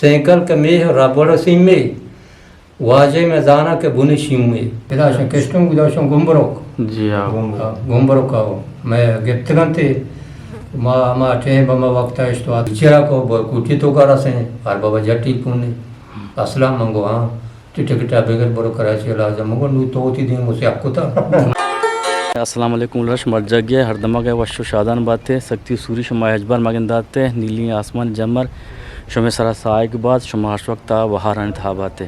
Cynical کے میں رابڑ same میں واجه میں زانا کے بنی شیم میں بداشن کشتم بداشن گمبروک جی ہاں گمبروک آو میں گپتگن تے ما ٹیم بما وقت اشتوا چرا کو کوٹی تو کرا سے اور بابا جٹی پونے اسلام منگو ہاں ٹکٹا بغیر برو کراچی لازم منگو نو تو تی دین اسے آپ کو تھا. السلام علیکم لش مرجگیہ ہر دماغ وشو شادان باتیں سکتی سوری شما اجبار مگنداتے نیلی آسمان جمر شما سرا سائے کے بعد شما ہر وقت وہاں رہنے تھا باتیں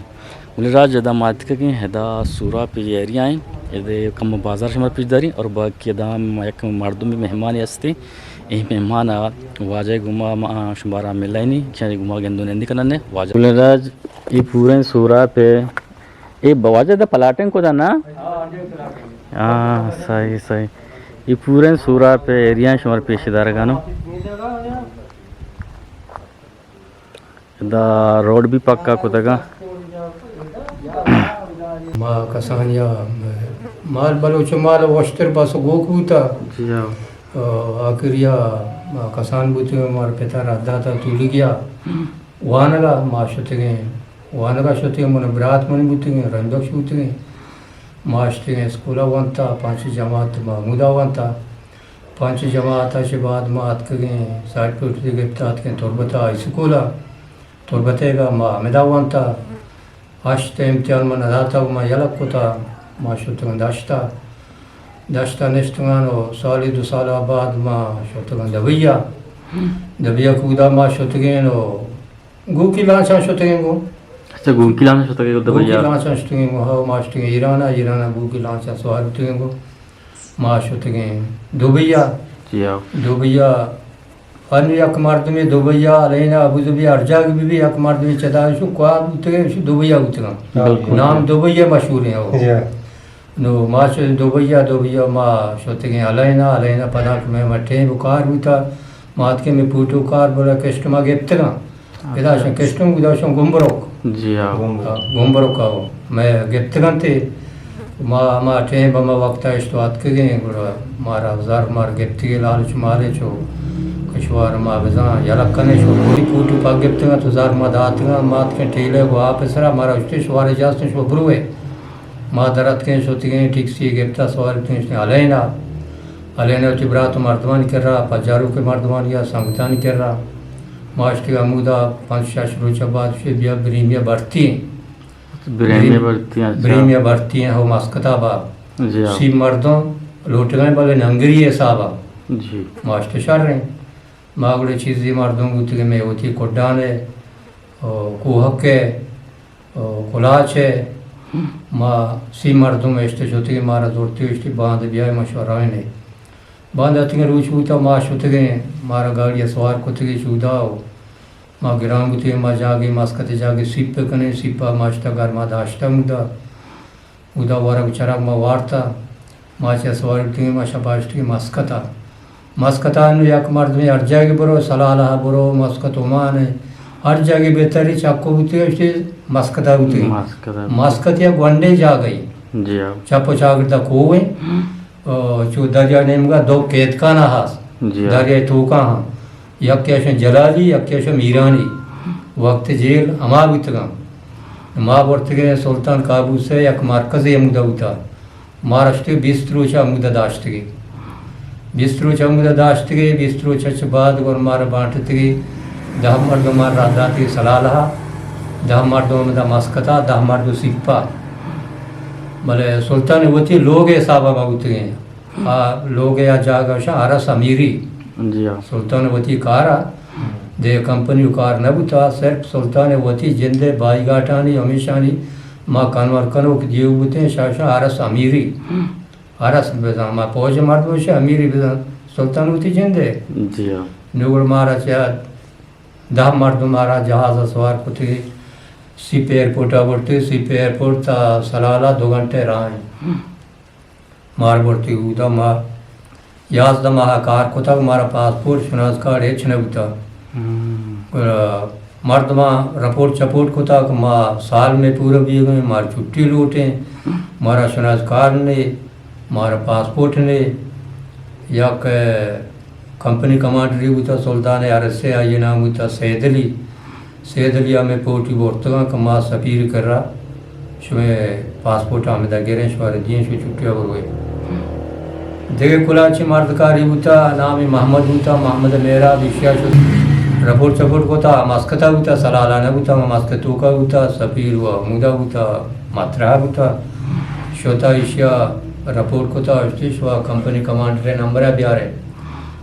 ملی راج جدا مات کے ہدا سورا پہ ایریا ہیں یہ کم بازار شما پیش داری اور باقی دام ایک مردمی مہمان ہستی یہ مہمان واجہ گما شمارا ملائنی کیا گما گندو نندی کننے واجہ ملی راج یہ پورے سورا پہ یہ واجہ دا پلاٹنگ کو دا نا ہاں صحیح صحیح یہ پورے سورا پہ ایریا شمار پیش دار گانو دا روڈ بھی پکا کو دگا ما کسانیا مال بلوچ مال وشتر پاس گوک ہوتا جی ہاں آخریا ما کسان بوتے مار پتا رادا تا تولی گیا وانگا ما شتگیں وانگا شتگیں من برات من بوتے گیں رندوش بوتے گیں ما شتگیں اسکولا وانتا پانچ جماعت محمودا وانتا پانچ جماعت آش بعد ما آتکگیں سائٹ پر اٹھتے گفتا آتکیں تربتا اسکولا تربتے گا ما امیدا وانتا آشتا امتحان من اداتا ما یلک کتا ما شتگن داشتا نشتگانو سالی دو سالا بعد ما شتگن دبیا کودا ما شتگینو گو کی لانچان شتگین گو اچھا گو کی لانچان شتگین گو گو کی لانچان شتگین گو ہاو ما شتگین ایرانا گو کی لانچان سوال شتگین گو ما شتگین دوبیا فنو یک مردمی دوبیا علینا ابو ظبی ارجاگ بھی یک مردمی چدایشو کواد بوتگین شو دوبیا بوتگین نام دوبیا مشہور ہیں نو ما شو دوبیا ما شتگین علینا پداک میں مٹھیں بکار بوتا مات کے میں پوٹو کار بولا کشتما گپتگان بداشن کشتم بداشن گمبروک جی ہاں گمبروک آو میں گپتگان تے ما ٹیم بما وقت اشتوات کے گئیں گوڑا مارا وزار مار گپتگی لالچ مارے چو کشوار ما بزان یلکنے شو بولی پوٹو پا گپتگان تو زار ما داتگان مات کے ٹھیلے گو آپ سرا مارا اشتے شوار اجازتن شو بروے ما درد کے شوتی گئیں ٹھیک سی گپتا سوال تنشتے علینا چی برات مردمانی کر رہا پجارو کے مردمانی یا سنگتانی کر رہا معاشتی عمودہ 5-6 روچہ بعد سے بیا بریمیا بڑھتی ہیں بریمیا بڑھتی ہیں ہو ماسکتا باب سی مردوں لوٹ گئے بلے ننگری ہے صاحبہ معاشتے شر رہے ہیں ماغڑے چیزی مردوں گوتی کہ میں ہوتی کڈان ہے کوہک ہے کلاچ ہے ما سی مردوں میں اشتے شوتی کہ مارا دورتی اشتی باندھ بیائی مشورائیں نہیں باندھ آتی ہیں روچ ہوتا ما شتگیں مارا گاڑی سوار کتگی شودا ہو ما گرام گتی ما جاگی ماسکتے جاگی سیپ پہ کنے سیپا ماشتا گر ما داشتا مودا ورگ چراغ ما وارتا ما چا سوار گتی ما شباشتی ماسکتا انو یک مرد میں ہر جاگی برو سلالہ برو ماسکت امان ہے ہر جاگی بہتری چاکو بوتی ہے اشتی ماسکتا بوتی ہے ماسکت یا گونڈے جا گئی چاپو چاگرتا کوئے چو دریا نیمگا دو کیتکانا ہاس دریا توکا ہاں یک کیشن جلالی یک کیشن ایرانی وقت جیل اما بیتگا ما برتگے سلطان کابو سے یک مرکز امودہ ہوتا مارشتے 20 روچہ امودہ داشتگی 20 روچہ امودہ داشتگی 20 روچہ چھ بعد ور مارا بانٹتگی 10 مردوں مار راداتی سلالہ 10 مردوں امودہ ماسکتا 10 مردوں سیپا بلے سلطان وطی لوگ حسابہ مگوتے ہیں لوگ یا جاگا شاہ عرص امیری سلطان وطی کارا دے کمپنیو کار نبوتا صرف سلطان وطی جندے بائی گاٹانی ہمیشانی ما کنور کنو کی دیو بوتے ہیں شاہ عرص امیری عرص بزان ما پوج مردو شاہ امیری بزان سلطان وطی جندے نوگر مارا چاہ 10 مردو مارا جہاز سوار کتی سی پہ ایئرپورٹ آورتی سی پہ ایئرپورٹ تا سلالہ 2 گھنٹے رائیں مار بورتی ہوتا ما 11 ماہ کار کتا مارا پاسپورٹ شناس کارڈ ایچ نبوتا مرد ما رپورٹ چپورٹ کتا ما سال میں پورا بھی گئے مار چھٹی لوٹیں مارا شناس کارڈ نے مارا پاسپورٹ نے یک کمپنی کمانڈری ہوتا سلطان عرص سے آئی نام ہوتا سید علی سیدلیا میں پوٹی بورتگاں کما سفیر کر رہا شمیں پاسپورٹ آمدہ گیریں شوار دین شو چھٹیا بروئے دیکھے کلاچی مردکاری ہوتا نامی محمد ہوتا محمد میرا بشیا شو رپورٹ سپورٹ کو تا ماسکتا ہوتا سلالانہ ہوتا ماسکتو کا ہوتا سفیر ہوا مودہ ہوتا ماترہ ہوتا شوتا اشیا رپورٹ کو تا اشتیش ہوا کمپنی کمانڈر نمبر ہے بیارے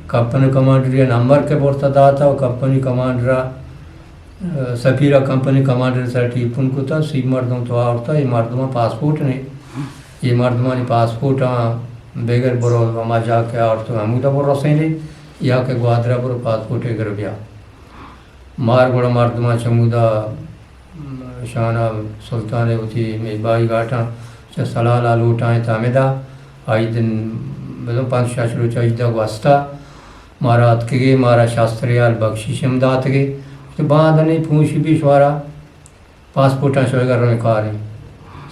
کمپنی کمانڈر نمبر کے بورتا داتا و کمپنی کمانڈر سفیرہ کمپنی کمانڈر سر ٹیپن کو تا سی مردم تو آورتا یہ مردمہ پاسپورٹ نہیں یہ مردمہ نے پاسپورٹ بغیر برو وما جا کے آورتا ہمودہ برو سینے یا کہ گوادرہ برو پاسپورٹ اگر بیا مار گوڑا مردمہ چمودہ شانہ سلطانے ہوتی میبائی گاٹھا چا سلالہ لوٹائیں تامیدہ آئی دن بدو پانچ شاشلو چاہیدہ گواستا مارا اتکگے مارا شاستریال بخشیشم داتگے تو بعد نہیں پونچی بھی شوارا پاسپورٹاں شوئے گا رونے کاری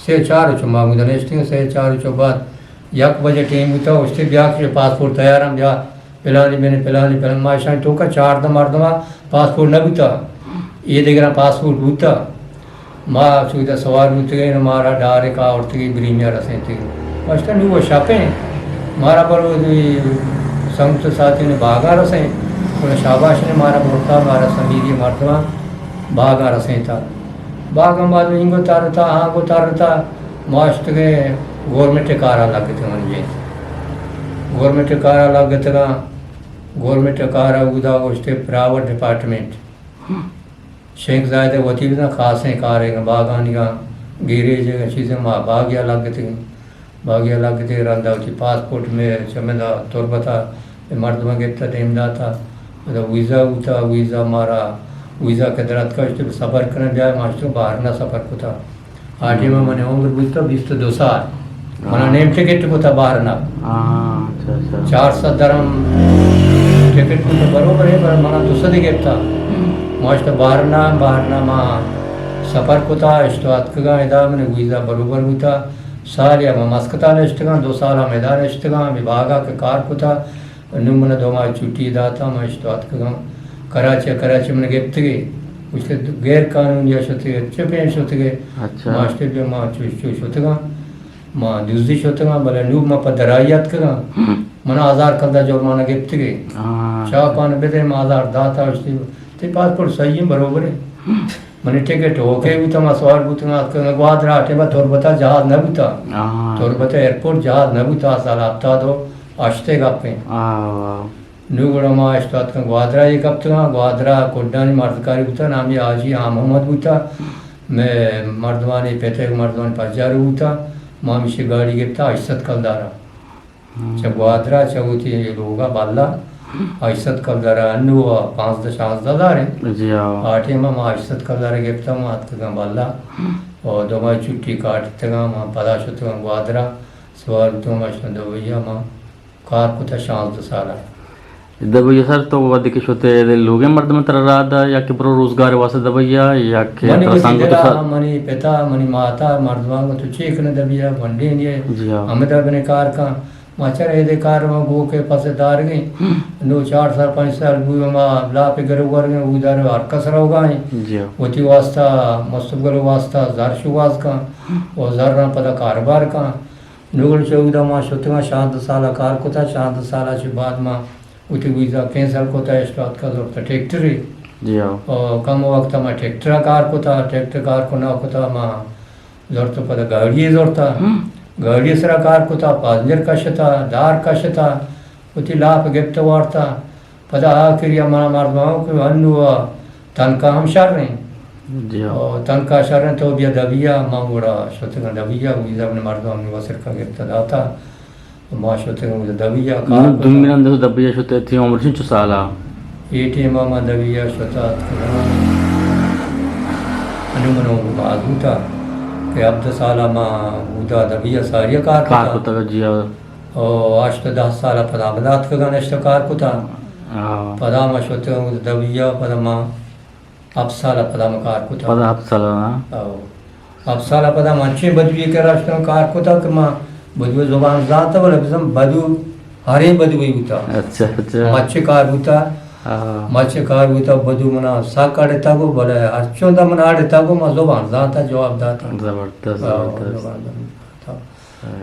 سے چارو چو مانگو دنیشتیں سے چارو چو بعد یک بجے ٹیم ہوتا اس سے بیا کہ پاسپورٹ تیارم بیا پلانی میں نے پلانی ماشاءاللہ تو کا چار دم مردمہ پاسپورٹ نہ ہوتا یہ دیکھنا پاسپورٹ ہوتا ماں چویدہ سوار ہوتے گئے مارا ڈارے کا عورت گئی بریمیا رسیں تھے ماشاءاللہ نہیں وہ شاپیں مارا پر وہ سنگت ساتھی نے باغا رسیں انہیں شاباش نے مارا بھرتا مارا سمیری مردمہ باغا رسیں تھا باغ ہم بعد میں انگو تارتا آنگو تارتا معاشت گئے گورنمنٹ کارا لگے تھے منجھے گورنمنٹ کارا لگے تھا گورنمنٹ کارا اگدا گوشتے پرائیویٹ ڈپارٹمنٹ شیخ زائدہ وطیب نا خاصیں کارے گا باغانی گا گیریج چیزیں ماں باغیا لگے تھے باغیا لگے تھے رندہ ہوتی پاسپورٹ میں چمدہ تربتا مردمہ گفتا ٹیم داتا ویزا ہوتا ویزا مارا ویزا کے درات کا اشتے سفر کرنے جائے ماشتوں باہر نہ سفر کو تھا آٹھی میں نے عمر بوجھتا 22 سال منا نیم ٹکٹ کو تھا باہر نہ 400 درہم ٹکٹ کو تھا برابر ہے پر منا دوسرا دی گفتا ماشتہ باہر نہ ماں سفر کو تھا اشتوات کگا ادا میں ویزا برابر ہوتا سال یا ماسکتا نشتگاں 2 سالہ میدان نشتگاں میں باغا کے کار کو تھا نمونہ دو ماہ چھٹی داتا میں اشتوات کگاں کراچی میں گفت گئے اس کے غیر قانونی شوتے گئے چپین شوتے گئے ماشتے بھی ماں چوش ہوتے گا ماں دوزدی شوتے گا بلے نوب ماں پا درائیت کگا منا آزار کندہ جرمانہ گفت گئے شاہ پانا بیدے میں آزار داتا اشتی تی پاسپورٹ صحیح برابر ہے منی ٹکٹ ہوکے بھی تا ماں سوار بوتا گا گوادرہ آٹے با توربتا جہاز نہ بوتا توربتا ایرپورٹ جہاز نہ بوتا سال آبتا دو آشتے گا پہ نوگڑا ماں اشتوات کا گوادرہ یہ کب تھا گوادرہ کوڈانی مردکاری ہوتا نامی آجی محمد ہوتا میں مردوانی پیتے مردوانی پرجارو ہوتا ماں میشی گاڑی گفتا عشت کلدارا چا گوادرہ چا ہوتی لوگا بالا عشت کلدارا انو 5-6 دارے آٹھے ماں عشت کلدارا گفتا ماں آتکا بالا اور دو ماں چھٹی کاٹتا گا ماں پدا شتا گا گوادرہ سوال ہوتا ماں اشتن دو بھئیا ماں کار کو تھا 6 سالہ دبیا سر تو ودی کے شوتے لوگ مرد میں تر رادا یا کہ پرو روزگار واسطے دبیا یا کہ ترسانگو تو سر منی پتا منی ماتا مردوانگو تو چیک نہ دبیا ونڈی نہیں ہمیں دبنے کار کا ماچا رہے دے کار میں گو کے پاس دار گئیں 4 سال 5 سال بوئی ماں لا پہ گرو گر گئیں اوی دار ہر کسر ہو گئیں وطی واسطہ مستقبل واسطہ زارشو واز کا اور زارنا پتا کاربار کا نوگل چوک دا ماں شتگاں 6 سالہ کار کو تھا 6 سالہ چی بعد ماں ویزا ویزا کینسل کو تھا اشتوات کا ضرورت ٹریکٹر ہی اور کم وقت میں ٹریکٹر کار کو تھا ٹریکٹر کار کو نہ کو تھا ماں ضرورت پتہ گاڑی ضرورت تھا گاڑی سرا کار کو تھا پاسنجر کش تھا دار کش تھا وتی لاپ گفت وار تھا پتہ آخر یا مانا مردماؤں کہ انو تنکا ہم شر رہے اور تنکا شر رہے تو بیا دبیا ماں گوڑا شوتگا دبیا ویزا اپنے مردماؤں نے وصر کا گفت داتا ماں شوتگا ویزا دبیا کار کو تھا دبیا شوتے تھی عمر 6 سالہ ایٹی ماما دبیا شوتا انو منو بازو تھا کہ 10 سالہ ماں اودا دبیا ساریہ کار کو تھا اور آشت 10 سالہ پدا بدات کا گانشت کار کو تھا پدا ماں شوتگا ویزا دبیا پدا ماں 7 سالہ پدا ماں کار کو تھا پدا 7 سالہ 7 سالہ پدا ماں چھ بدوی کے راشتہ کار کو تھا کہ ماں بدو زبان ذات ہے بلے بزم بدو ہرے بدوی ہوتا اچھا مچے کار ہوتا مچ کار ہوتا بدو منا ساک آڑے تاگو بولے اچھوں دا من آڑے تاگو ما زبان داتا جواب داتا زبردست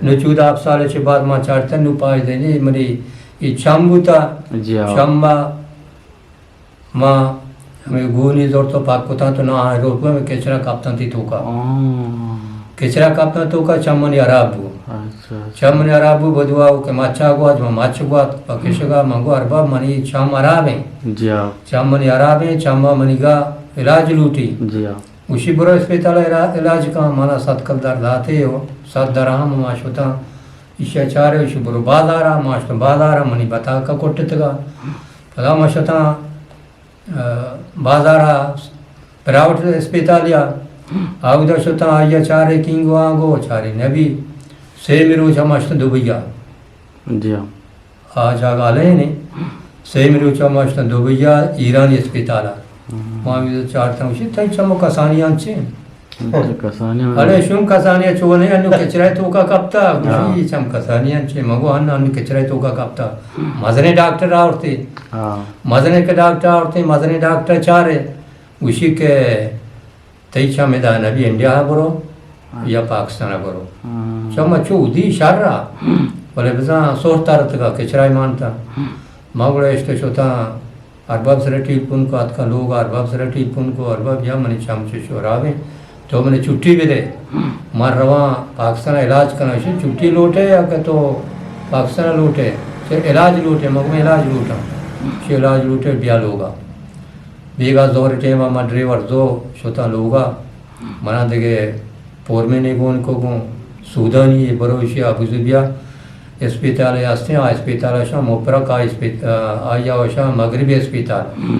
نو چودا آپ سالے چھ بعد ما چاڑتا نو پائی دینی منی یہ چم بوتا چم ما ہمیں گونی زور تو پاک کتا تو نہ آئے روڈ پہ میں کچرا کاپتا تھی تو کا کچرا کاپتا تو کا چمنی عراب بو چمنی عراب بو بدوا ہو کہ مچا گوا جو مچ گوا پکشگا منگو ارباب منی چم عراب ہیں چمنی عراب ہیں چم منی گا علاج لوٹی اسی برو اسپیتال علاج کا مانا ست کل در داتے ہو ست درہم ماشوتا اسی چارے اسی برو بازارا ماشتا بازارا منی بتا کا کٹتگا پدا ماشتا بازارا پرائیوٹ اسپیتالیا آگدا شتا آیا چارے کینگو آگو چارے نبی سے میرو چماشتا دوبیا آج آگا لے نہیں سے میرو چماشتا دوبیا ایرانی اسپیتالا وہاں بھی چارتا ہوں اسی تائی چمو کسانیاں چھے ارے شم کسانیاں چونے انو کچرائی تو کا کپتا اسی چم کسانیاں چھے مگو انو کچرائی تو کا کپتا مزنے ڈاکٹر آورتے مزنے کے ڈاکٹر آورتے مزنے ڈاکٹر چارے اسی کے تئی چم دا نبی انڈیا برو یا پاکستان برو چم اچھو دی شار رہا بولے بزا سوڑتا رہتا کا کچرائی مانتا مگوڑے اشتے شوتا ارباب سرٹی پن کو آت کا لوگ ارباب سرٹی پن کو ارباب یا منی چم چھ شوراویں تو میں نے چھٹی بھی دے مار رواں پاکستان علاج کرنا ہے چھٹی لوٹے یا کہ تو پاکستان لوٹے چھ علاج لوٹے مگر میں علاج لوٹا چھ علاج لوٹے بیا لوگا بیگا زور ٹیم ما ڈریور زو شوتا لوگا منا دگے پور میں نے گون کو گون سودانی بروشی ابو زبیا اسپیتال ہستے ہیں اسپیتال شاہ موپرا کا آیا شاہ مغربی اسپیتال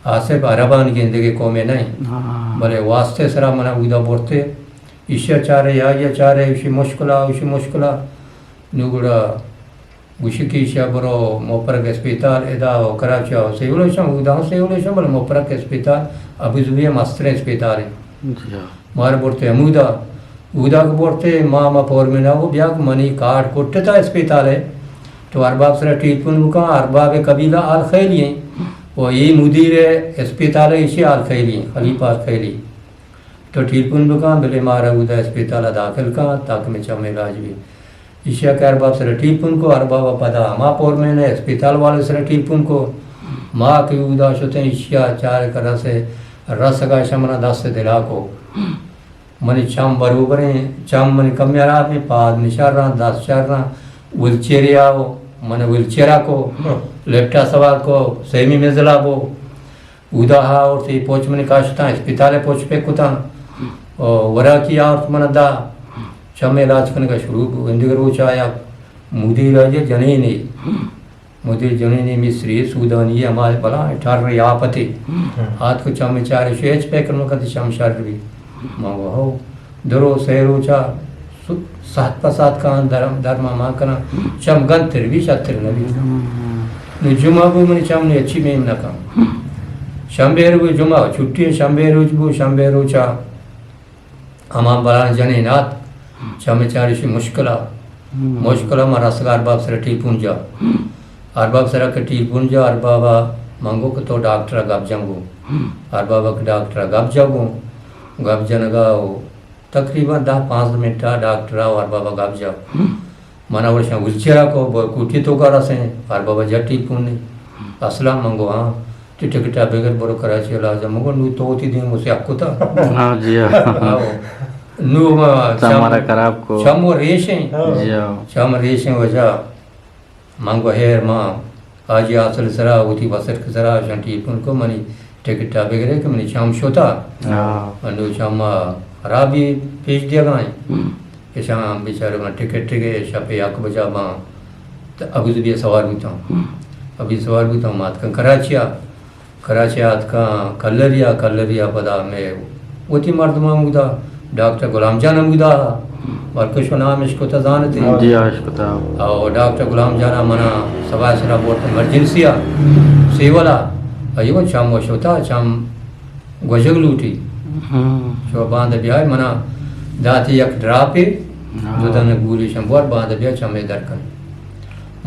آصف عربان کی زندگی قومیں نہیں بلے واسطے سرا منا اودا بورتے ایشیا چارے یا چارے اسی مشکلہ نگڑا گوشی کی ایشیا برو موپرک اسپیتال ادا ہو کراچی ہو سیولوشن اودا ہو سیولوشن بلے موپرک اسپیتال ابو زبیہ مسترے اسپیتال ہیں مار بورتے امودا اودا کو بورتے ماما پور میں نہ وہ بیاک منی کارڈ کوٹتا اسپیتال ہے تو ارباب سرا ٹریٹمنٹ بکا ارباب قبیلہ آل خیلی ہیں وہ یہ مدیر اسپیتال اسی آل خیلی خلیفہ آل خیلی تو ٹریٹمنٹ بکا بلے مارا اودا اسپیتال داخل کا تاکہ میں چم علاج بھی ایشیا کے ارباب سرا ٹریٹمنٹ کو ارباب پدا ما پور میں نے اسپیتال والے سرا ٹریٹمنٹ کو ماں کی اودا شتے ایشیا چار کرا سے رس کا شمنا دس دلا کو منی چم بروبر ہیں چم منی کم عراب میں پاد نشار رہا دس چار رہا ولچیریا ہو من ولچیرا کو لیپٹا سوار کو سیمی مزلا بو اودا ہا اور تی پوچ منی کاشتا اسپیتال پوچ پہ کتا ورا کی آورت من دا چم علاج کرنے کا شروع اندگر وہ چاہیا مدیر آجے جنینی مدیر جنینی مصری سودانی ہمارے بلا اٹھار رہی آپتی ہاتھ کو چم چارے شیچ پہ کرنے کا تی چم شار بھی مانگو ہو درو سیرو چا سات پسات کان درما ماں کنا چم گنتر بھی شتر نبی نو جمعہ بھی منی چم نے اچھی میم نکم شنبے رو جمعہ چھٹی شنبے روز بو شنبے رو چا اما بلان جنینات چم چارشی مشکلہ ما رسگا ارباب سر ٹیل پونجا ارباب سر کا ٹیل پونجا اربابا منگو کہ تو ڈاکٹر گب جنگو اربابا کا ڈاکٹر گب جنگو گب جنگا تقریباً 10-15 منٹ ڈاکٹر اور بابا گاب جاؤ منا ورشا ولچیرا کو کوٹی تو کا رسیں اور بابا جٹی پونے السلام منگو ہاں ٹکٹا بغیر برو کراچی علاج منگو نو تو ہوتی دن مجھے آپ کو تھا ہاں جی نو ہمارا خراب کو چم ریشیں وجہ منگو ہیر ماں آجی آصل سرا ہوتی بسر کے سرا شنٹی پون کو منی ٹکٹا بغیر کہ منی چم شوتا نو چم رابی پیش دیا گائیں کہ شام بیچارے میں ٹکٹ شاپے یک بجا ماں ابو زبیہ سوار بیتا ہوں ابھی سوار بیتا ہوں مات کا کراچی آت کا کلریا پدا میں وہتی مردمہ مگدہ ڈاکٹر غلام جان مگدہ مرکشو نام عشق و تزان تھی جی عشق و تزان اور ڈاکٹر غلام جانا منا سوائے سرا بورت ایمرجنسیا سیولا ایو چم وشوتا چم گوجگ لوٹی شو باندھ بیائی منا داتی یک ڈراپی دودن گولی شنبور باندھ بیا چمے درکن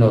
9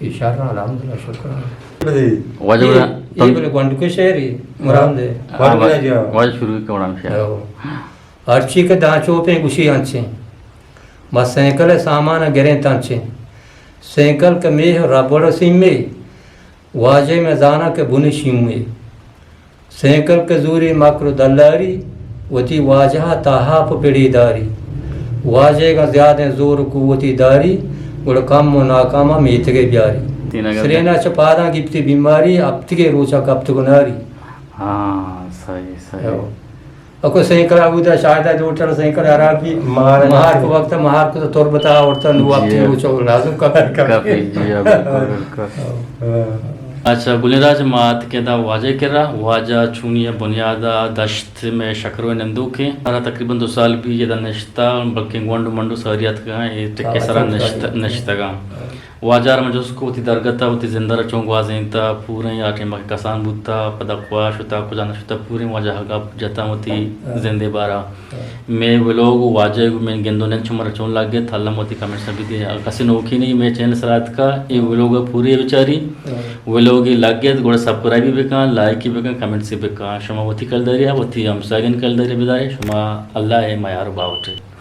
اشارہ الحمدللہ شکر بدی واجب یہ بولے گونڈ کے شہری مرام دے واجب شروع کے ورام شاہ ہرچی کے دانچوں پہ گوشی آنچیں بس سینکل سامان گریں تانچیں سینکل کے میہ ربڑ سیمے واجے میں زانا کے بنی شیمے سینکل کے زوری مکر دلاری وتی واجہ تاہاپ پیڑی داری واجے کا زیادہ زور قوتی داری گڑ کم و ناکامہ میتگے بیاری سرینا چپادا گپتی بیماری ابتگے روچا کبت گناری ہاں صحیح صحیح اکو سینکل آگودا شاہدہ دوٹر سینکل عرابی مہار کو وقت مہار کو تو طور بتا اورتا نو ابتی روچا لازم کبر کافی جی اچھا گلین راج مات کے دا واجہ کرا واجہ چونی بنیادہ دشت میں شکرو نندو کے ہرا تقریباً 2 سال بھی یہ دا نشتا بلکہ گونڈو منڈو سہریت کا یہ ٹکے سرا نشتا گا واجہ رمج اس کو تی درگتا تی زندہ رچونگ وازین تا پورے آٹے مکی کسان بودتا پدا قواش ہوتا کجانا شتا پورے واجہ حقا جتا ہوتی زندے بارا میں وہ لوگ واجہ میں گندو نن چمر چون لگ گئے تھا اللہ موتی کمنٹ سبھی دے کسی نوکی نہیں میں چینل سرات کا یہ وہ لوگ پوری بچاری وہ لوگ لگ گئے گوڑا سبسکرائب بھی بکان لائک بھی بکان کمنٹ سے بکان شما وتی کل دریا وتی ہم ساگن کل دریا بدارے شما اللہ ہے میار باوٹے